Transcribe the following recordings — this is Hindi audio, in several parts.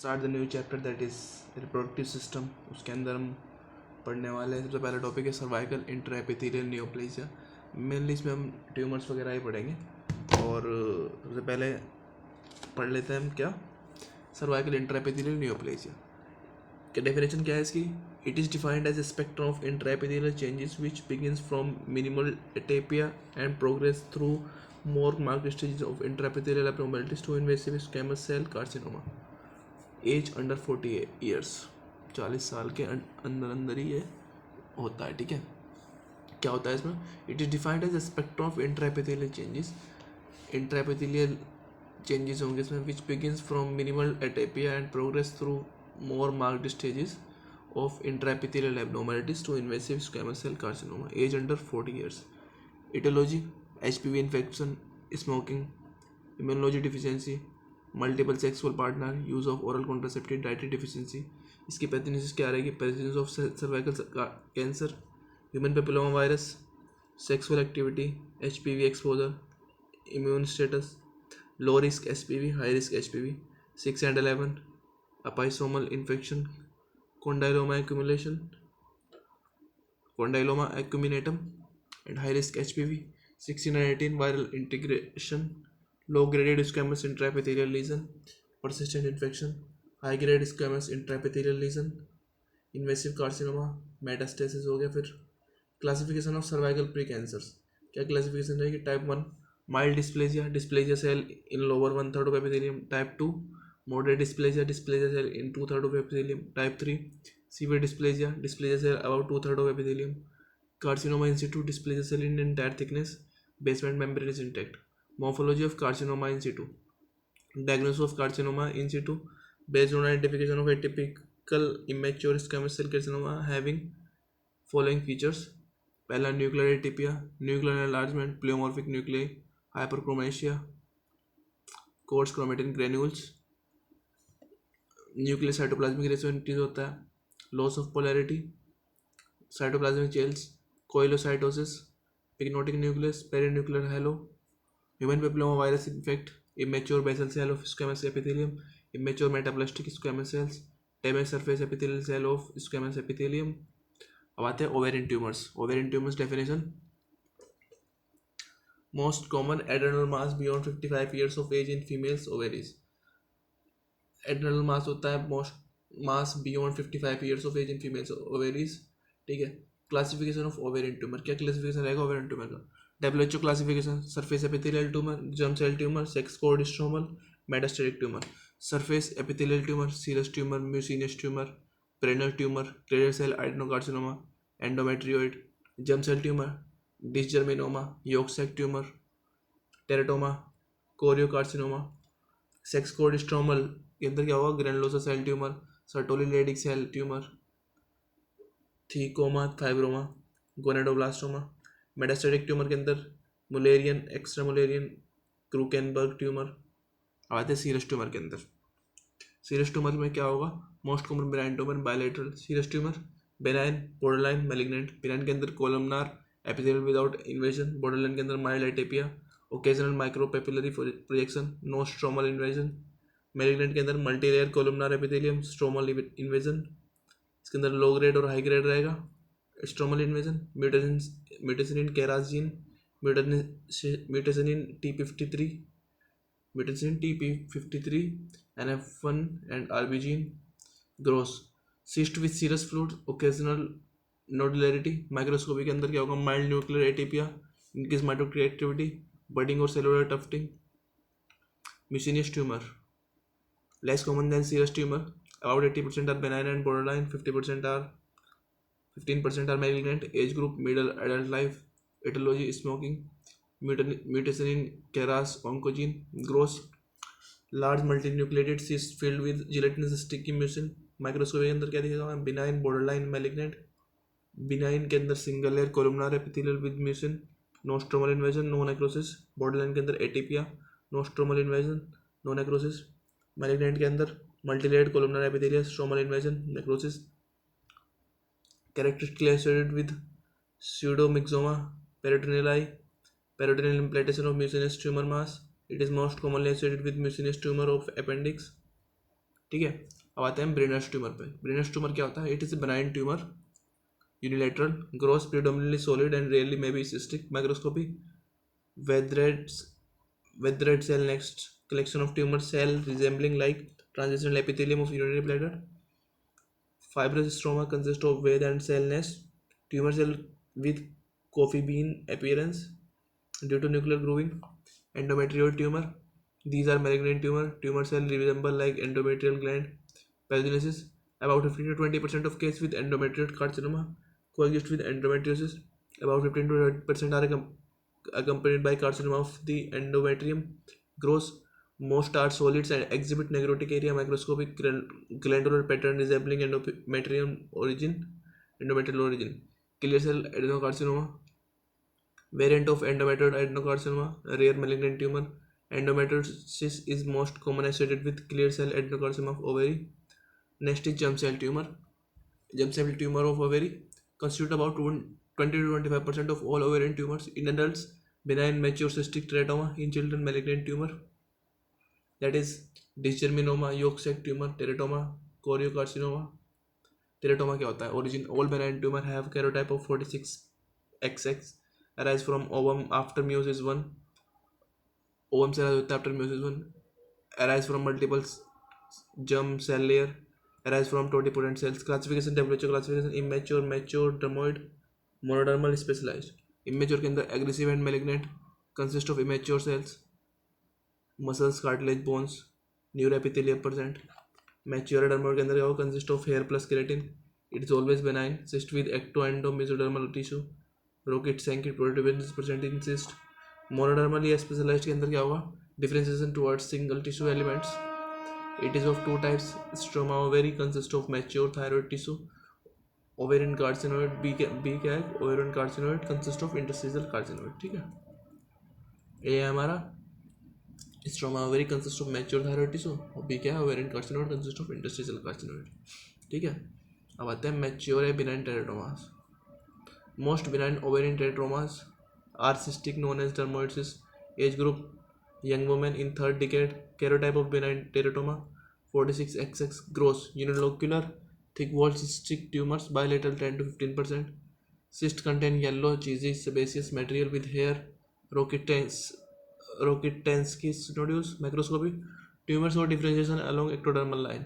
Start the new chapter that is reproductive system. उसके अंदर हम पढ़ने वाले हैं। सबसे पहला टॉपिक है सर्वाइकल इंट्राएपिथेलियल नियोप्लेसिया। मेनली इसमें हम ट्यूमर्स वगैरह ही पढ़ेंगे। और सबसे पहले पढ़ लेते हैं हम क्या सर्वाइकल इंट्राएपिथेलियल नियोप्लेसिया क्या डेफिनेशन क्या है इसकी। It is defined as a spectrum of intraepithelial changes which begins from minimal atypia and progress through more marked stages of intraepithelial abnormalities to invasive squamous cell carcinoma. Age under 40 years, 40 साल के अंदर ही ये होता है। ठीक है, क्या होता है इसमें। It is defined as a spectrum of intraepithelial changes. Intraepithelial changes होंगे इसमें which begins from minimal atypia and progress through more marked stages of intraepithelial abnormalities to invasive squamous cell carcinoma. Age under 40 years. Etiology: HPV infection, smoking, immunology deficiency, multiple sexual partner, use of oral contraceptive, dietary deficiency. इसकी पैथोजेनेसिस क्या रहेगी। Presence of cervical cancer, human papilloma virus, sexual activity, HPV exposure, immune status, low risk HPV, high risk HPV, 6 and 11, episomal infection, condyloma acuminatum, and high risk HPV, 16 and 18, viral integration, low graded squamous intraepithelial lesion, persistent infection, high grade squamous intraepithelial lesion, invasive carcinoma, metastasis हो गया। फिर classification of cervical pre cancers, क्या क्लासिफिकेशन रहेगी। Type 1 mild dysplasia, dysplasia cell in lower 1/3 of epithelium. Type 2 moderate dysplesia, dysplesia cell in 2/3 of epithelium. Type 3 severe dysplesia, dysplesia cell about 2/3 of epithelium. Carcinoma in situ, dysplesia cell in entire thickness, basement membrane is intact. Morphology of carcinoma in situ. Diagnosis of carcinoma in situ based on identification of atypical immature squamous cell carcinoma having following features. पहला nuclear atypia, nuclear enlargement, pleomorphic nuclei, hyperchromasia, coarse chromatin granules, nuclear cytoplasmic ratio increase होता है, loss of polarity, cytoplasmic gels, koilocytosis, pyknotic nucleus, perinuclear halo, human papilloma virus infect, immature basal cell of squamous epithelium, immature metaplastic squamous cells, damage surface epithelial cell of squamous epithelium. अब आते हैं ovarian tumours. Ovarian tumours definition: most common adrenal mass beyond 55 years of age in females ovaries. Adrenal mass होता है most mass beyond 55 years of age in females ovaries. ठीक है, क्लासिफिकेशन ऑफ ओवेरियन ट्यूमर, क्या क्लासिफिकेशन रहेगा ओवेरियन ट्यूमर का। WHO classification: surface epithelial tumour, germ cell tumour, sex cord stromal, metastatic tumour. Surface epithelial tumour, serous tumour, mucinous tumour, Brenner tumour, clear cell adenocarcinoma, endometrioid. Germ cell tumour, dysgerminoma, yolk sac tumour, teratoma, choriocarcinoma. Sex cord stromal के अंदर क्या होगा, granulosa cell tumour, Sertoli Leydig cell tumour, thecoma, fibroma, gonadoblastoma. Metastatic tumour के अंदर मुलेरियन, एक्स्ट्रामुलेरियन, क्रूकेनबर्ग ट्यूमर। आते हैं सीरस ट्यूमर के अंदर। सीरस ट्यूमर में क्या होगा, most common benign tumour, bilateral serous tumour, benign, borderline, malignant. Benign के अंदर columnar epithelial without invasion, borderline के अंदर mild atypia, occasional micropapillary projection, no stromal invasion. Malignant के अंदर multi layer columnar epithelium, stromal invasion. इसके अंदर लो ग्रेड और हाई ग्रेड रहेगा। Stromal invasion, mutation in KRAS gene, mutation in T53, mutation TP53, NF1 and RB gene. Gross, cyst with serous fluid, occasional नोडुलरिटी। Microscopy के अंदर क्या होगा, mild nuclear atypia, increased mitotic activity, budding और cellular tufting. Mucinous tumour, less common than serous tumour, about 80% are benign and borderline, 15% are malignant. Age group middle adult life. Etiology smoking, mutation in KRAS oncogene. Gross, large multinucleated cyst filled with gelatinous sticky mucin. Microscopy के अंदर क्या दिखेगा, benign, borderline, malignant. benign के अंदर single layer columnar epithelial with mucin, no stromal invasion, no necrosis. borderline के अंदर atypia, no stromal invasion, no necrosis. malignant के अंदर multilayered columnar epithelial, stromal invasion, necrosis. Characteristically associated with pseudomyxoma, peritoneal, peritoneal implantation of mucinous tumor mass. It is most commonly associated with mucinous tumor of appendix. ठीक है। अब आते हैं ब्रेनर्स ट्यूमर पे। ब्रेनर्स ट्यूमर क्या होता है? It is a benign tumour, unilateral, grows predominantly solid and rarely may be cystic. Microscopy, Weathered cell, next collection of tumor cell resembling like transitional epithelium of urinary bladder. Fibrous stroma consist of wave and cell nest. Tumor cell with coffee bean appearance due to nuclear grooving. Endometrioid tumor. These are malignant tumor. Tumor cell resemble like endometrial gland. Pathogenesis. About 15 to 20% of cases with endometrioid carcinoma coexist with endometriosis. About 15 to 20% are accompanied by carcinoma of the endometrium. Gross. Most are solids and exhibit necrotic area, microscopic glandular pattern resembling endometrial origin. Clear cell adenocarcinoma. Variant of endometrioid adenocarcinoma, a rare malignant tumor. Endometriosis is most common associated with clear cell adenocarcinoma of ovary. Next is germ cell tumor. Germ cell tumor of ovary constitute about 20 to 25% of all ovarian tumors. In adults, benign mature cystic teratoma. In children, malignant tumor. That is dysgerminoma, yolk sac tumor, teratoma, choriocarcinoma. Teratoma क्या होता है? Origin: all benign tumor have karyotype of 46XX, arise from ovum after meiosis 1. Ovum से arise होता है after meiosis 1. Arise from multiple germ cell layer. Arise from totipotent cells. Classification: WHO classification: immature, mature, dermoid, monodermal, specialized. Immature के अंदर aggressive and malignant, consist of immature cells, muscles, cartilage, bones, neuroepithelial present. Mature dermoid के अंदर क्या होगा? Consist of hair plus keratin. It is always benign. Cyst with ectoendo mesodermal tissue. Rocket sanky protuberance present in cyst. Monodermal या specialized के अंदर क्या होगा? Differentiation towards single tissue elements. It is of two types. Stroma ovary consists of mature thyroid tissue. Ovarian carcinoid B क्या है? Ovarian carcinoid consist of interstitial carcinoid. ठीक है, ये है हमारा stroma ovary consist of mature thyroid tissue और बी क्या है? Ovarian carcinoid consist of interstitial carcinoid. ठीक है, अब आते हैं मैच्योर है benign teratomas. Most benign ovarian teratomas are cystic known as dermoids. Age group young women in third decade. Karyotype of benign teratoma 46XX. Gross unilocular thick wall cystic tumours bilateral 10 to 15%. Cyst contain yellow cheesy sebaceous material with hair. Rokitansky nodules. Microscopy. Tumors show differentiation along ectodermal line.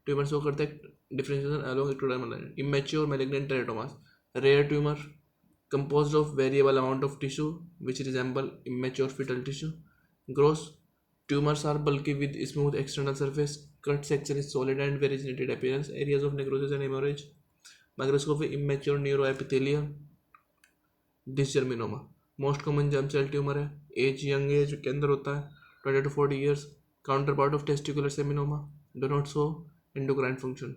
Tumors show करते हैं differentiation along ectodermal line. Immature malignant teratomas. Rare tumor composed of variable amount of tissue which resemble immature fetal tissue. Gross. Tumors are bulky with smooth external surface. Cut section is solid and varicinated appearance. Areas of necrosis and hemorrhage. Microscopy. Immature neuroepithelium. Dysgerminoma most common germ cell tumour है. एज यंग एज के अंदर होता है 20 to 40 years. Counterpart of testicular seminoma. Do not show endocrine function.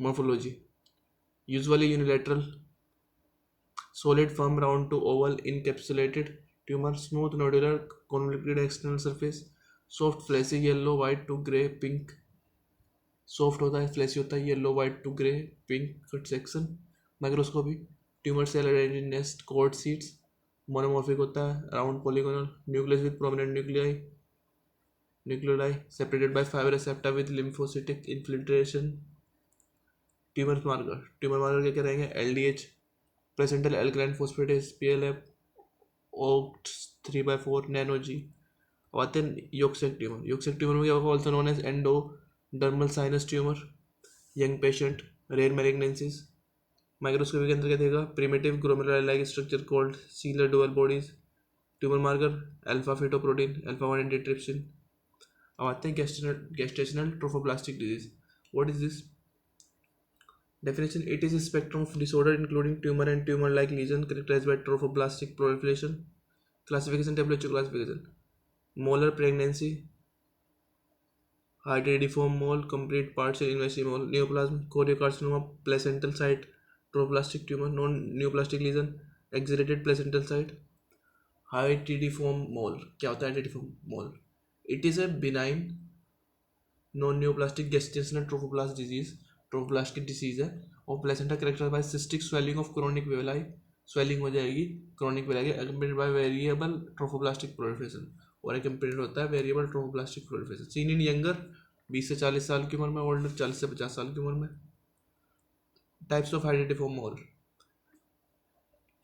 Morphology usually unilateral solid firm round to oval encapsulated tumor. Smooth nodular convoluted external surface. Soft fleshy yellow white to grey pink. Soft होता है, फ्लैशी होता है, yellow white to grey pink cut section. Microscopy tumour cell arrange in nest cord sheets. Monomorphic होता है, round polygonal. Nucleus with prominent nucleoli separated by fibre septa with lymphocytic infiltration. Tumour marker क्या क्या रहेंगे? LDH placental alkaline phosphatase PLF OCT3/4 nano G. अब आते हैं योक्सेक ट्यूमर में क्या होगा? Also known as endodermal sinus tumour. Young patient, rare malignancies. Microscopy के अंदर क्या देगा? Primitive glomerular like structure called Schiller Duval bodies. Tumour marker alpha fetoprotein, alpha 1 antitrypsin. अब आते हैं gestational trophoblastic disease. What is this? Definition: it is a spectrum of disorder including tumor and tumor-like lesion characterized by trophoblastic proliferation. Classification: WHO classification. Molar pregnancy, hybridiform mole, complete partial invasive mole, neoplasm, choriocarcinoma, placental site, trophoblastic tumor, non-neoplastic lesion, exudated placental site. Hybridiform mole क्या होता है? hybridiform mole it is a benign non-neoplastic gestational trophoblast disease. Trophoblast की डिसीज है और placenta characterised by cystic swelling of chronic villi. Swelling हो जाएगी chronic villi accompanied by variable trophoblastic proliferation और अकम्पेनिड होता है variable trophoblastic proliferation. Seen in younger 20 से 40 साल की उम्र में, ओल्डर 40 से 50 साल की उम्र में। टाइप्स ऑफ आइडेंटिफॉर्म मोल,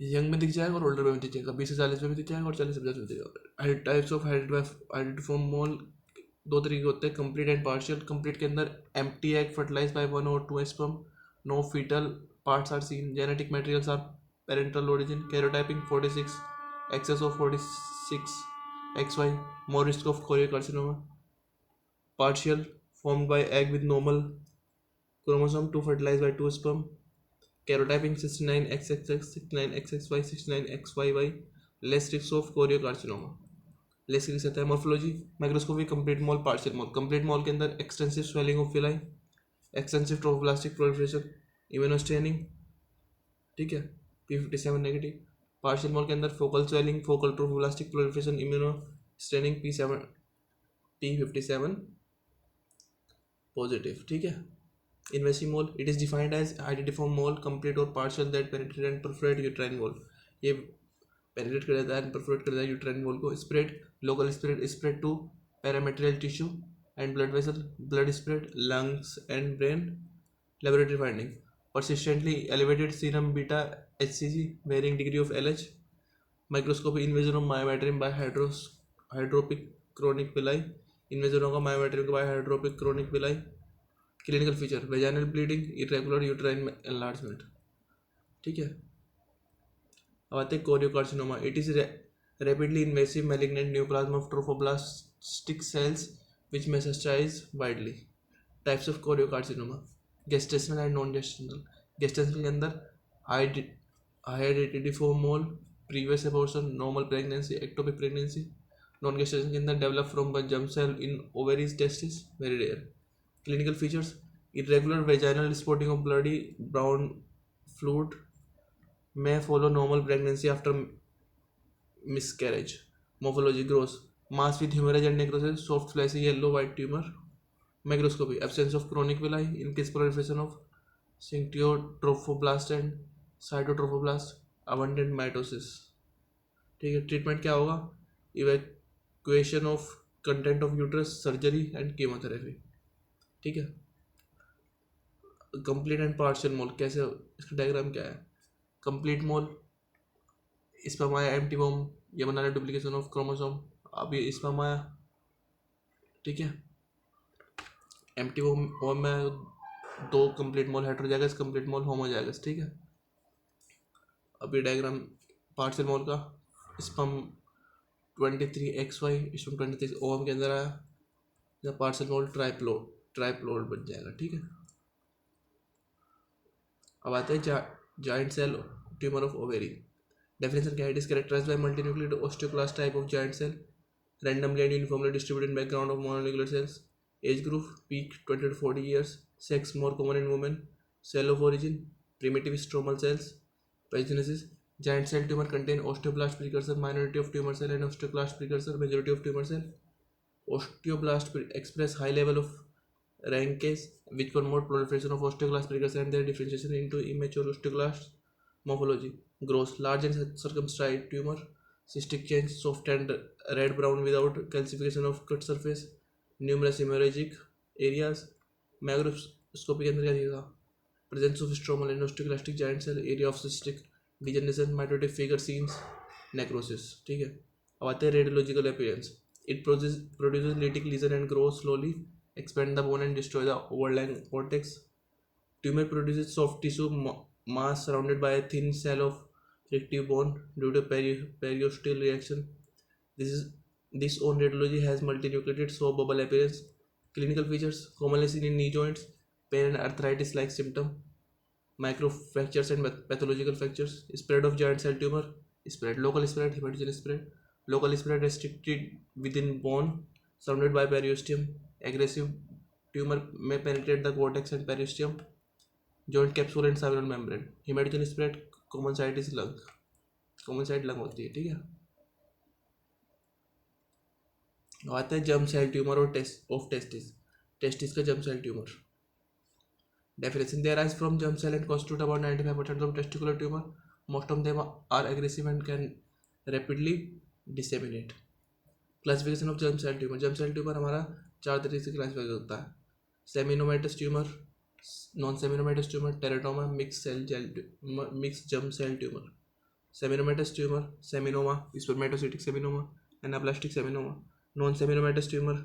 यंग में दिख जाएगा और ओल्डर में दिख जाएगा, 20 से 40 में भी दिख जाएगा और 40 से 50 में दिख जाएगा। टाइप्स ऑफ आइडेंटिफॉर्म मोल दो तरीके होते हैं, कंप्लीट एंड पार्शियल। कंप्लीट के अंदर empty egg fertilise by 1 or 2 sperm, no fetal parts are seen, genetic materials are parental origin, karyotyping 46, excess of 46 XY, more risk of choriocarcinoma, partial, formed by egg with normal chromosome 2 fertilized by 2 sperm, karyotyping 69XXX, 69XXY, 69XYY, less risk of choriocarcinoma, less risk रहता है। Morphology, microscopy, complete mole, partial mole. Complete mole के अंदर extensive swelling of villi, extensive trophoblastic proliferation, immunostaining, ठीक है, P57 नेगेटिव। पार्शियल मॉल के अंदर focal swelling, focal trophoblastic proliferation, immunostaining, P57 positive, ठीक है। Invasive mole, it is defined as hydatidiform mole, complete और partial that penetrate and perforate uterine wall, ये पेनिट्रेट कर देता है एंड परफोरेट कर देता है यूट्राइन वॉल को। Spread, local spread to parametrial tissue and blood vessel, blood spread, lungs and brain, laboratory finding, persistently elevated serum beta HCG, varying degree of LH, microscopy, invasion of myometrium by hydropic chronic villi, invasion of myometrium by hydropic chronic villi, clinical feature, vaginal bleeding, irregular uterine enlargement, ठीक है। अब आते हैं choriocarcinoma, it is rapidly invasive malignant neoplasm of trophoblastic cells which metastasize widely. Types of choriocarcinoma, gestational and non-gestational। gestational के अंदर hydatidiform mole, previous abortion, normal pregnancy, ectopic pregnancy. Non gestation के अंदर develop from germ cell in ovaries, testis, very rare. Clinical features, irregular vaginal spotting of bloody brown fluid may follow normal pregnancy after miscarriage. Morphology, gross, mass with hemorrhage and necrosis, soft fleshy yellow white tumor. Microscopy, absence of chronic villi, increased proliferation of syncytiotrophoblasts and cytotrophoblast, abundant mitosis, ठीक है। ट्रीटमेंट क्या होगा, evacuation of content of uterus, surgery and chemotherapy, ठीक है। कंप्लीट एंड पार्शियल मोल कैसे, इसका डायग्राम क्या है। कंप्लीट मोल, स्पर्म आया एम्प्टी वॉर्म, ये बना रहा है डुप्लीकेशन ऑफ क्रोमोसोम, अब ये स्पर्म आया, ठीक है। एम्प्टी वॉर्म में दो कंप्लीट मोल हेटेरोजाइगस, कंप्लीट मोल होमोजाइगस, ठीक है। अब ये डायग्राम पार्शियल मोल का, स्पर्म 23XY, स्पर्म 23 ओवम के अंदर आया, या पार्शियल मोल ट्राइप्लोइड बन जाएगा, ठीक है। अब आते हैं giant cell tumour of ovary. Definition क्या है, it is characterised by multinucleate osteoclast type of giant cell, randomly and uniformly distributed background of mononuclear cells, age group peak 20 to 40 years, sex more common in women, cell of origin primitive stromal cells, pathogenesis, giant cell tumor contain osteoblast precursor, minority of tumor cell and osteoclast precursor, majority of tumor cell. Osteoblast express high level of rankase which promote proliferation of osteoclast precursor and their differentiation into immature osteoclasts. Morphology, gross, large and circumscribed tumor, cystic change, soft and red brown without calcification of cut surface, numerous hemorrhagic areas. Microscopy के अंदर क्या दिखेगा, presence of stromal and osteoclastic giant cell, area of cystic degeneration, mitotic figure scenes, necrosis, ठीक है। अब आते हैं radiological appearance, it produces lytic lesion and grows slowly, expand the bone and destroy the overlying cortex. Tumor produces soft tissue mass surrounded by a thin cell of reactive bone due to periosteal reaction. This on radiology has multinucleated soap bubble appearance. Clinical features, commonly seen in knee joints, pain and arthritis like symptom, microfractures and pathological fractures. Spread of giant cell tumor, spread, local spread, hematogenous spread, local spread restricted within bone surrounded by periosteum. Aggressive tumor may penetrate the cortex and periosteum, joint capsule and seminal membrane. Hematogenous spread, common site is lung, common site lung होती है, ठीक है। आते हैं जर्म सेल ट्यूमर और टेस्टिस का germ cell tumour. Definition, they arise from germ cell and constitute about 95% of testicular tumour, most of them are aggressive and can rapidly disseminate. Classification of germ cell tumour, germ cell tumour हमारा 4 तरीके से क्लासिफाई होता है। Seminomatous tumour, non seminomatous tumour, teratoma, mix germ cell tumour. Seminomatous tumour, seminoma, spermatocytic seminoma, anaplastic seminoma. Non seminomatous tumour,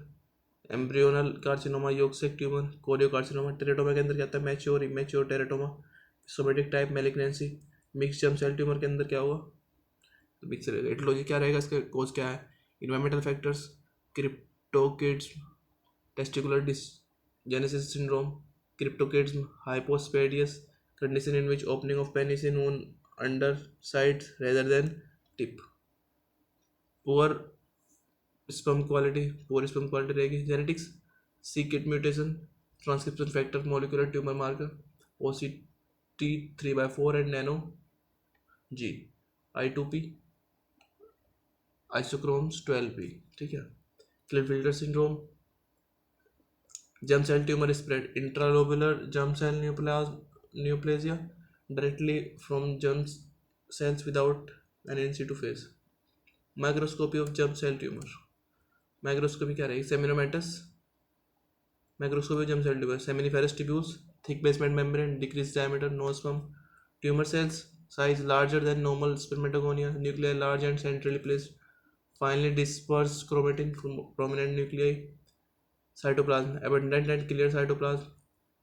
embryonal carcinoma, yolk sac tumour, choriocarcinoma. Teratoma के अंदर क्या आता है? Mature, immature teratoma, somatic type malignancy. Mix germ cell tumour के अंदर क्या हुआ? मिक्स रहेगा। एटियोलॉजी क्या रहेगा? इसका कोज क्या है? Environmental factors, cryptorchids, testicular dysgenesis syndrome, cryptorchids, hypospadias, condition in which opening of penis is on underside rather than tip. poor sperm quality, poor sperm quality रहेगी। genetics, c-kit mutation, transcription factor, molecular tumor marker, OCT3/4 and nano G, I2P, isochromes 12p। ठीक है। Klinefelter syndrome, germ cell tumor spread, intralobular germ cell neoplasia directly from germ cells without an in situ phase। Microscopy of germ cell tumour, microscopy क्या रहेगी? Seminomatous, microscopy germ cell tumour, seminiferous tubules, thick basement membrane, decrease diameter, no sperm, tumour cells size larger than normal spermatogonia, nuclear large and centrally placed, finely disperse chromatin prominent nucleoli, cytoplasm abundant and clear cytoplasm,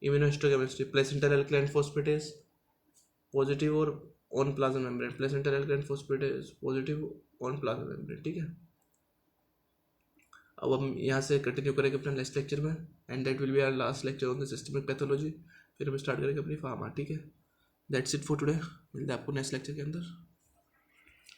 immunohistochemistry, placental alkaline phosphatase positive और on plasma membrane, placental alkaline phosphatase positive on plasma membrane. ठीक है। अब हम यहाँ से कंटिन्यू करेंगे अपना नेक्स्ट लेक्चर में, and that will be our last lecture on the systemic pathology. फिर हम स्टार्ट करेंगे अपनी फार्मा। ठीक है। That's it for today. मिलते हैं आपको नेक्स्ट लेक्चर के अंदर।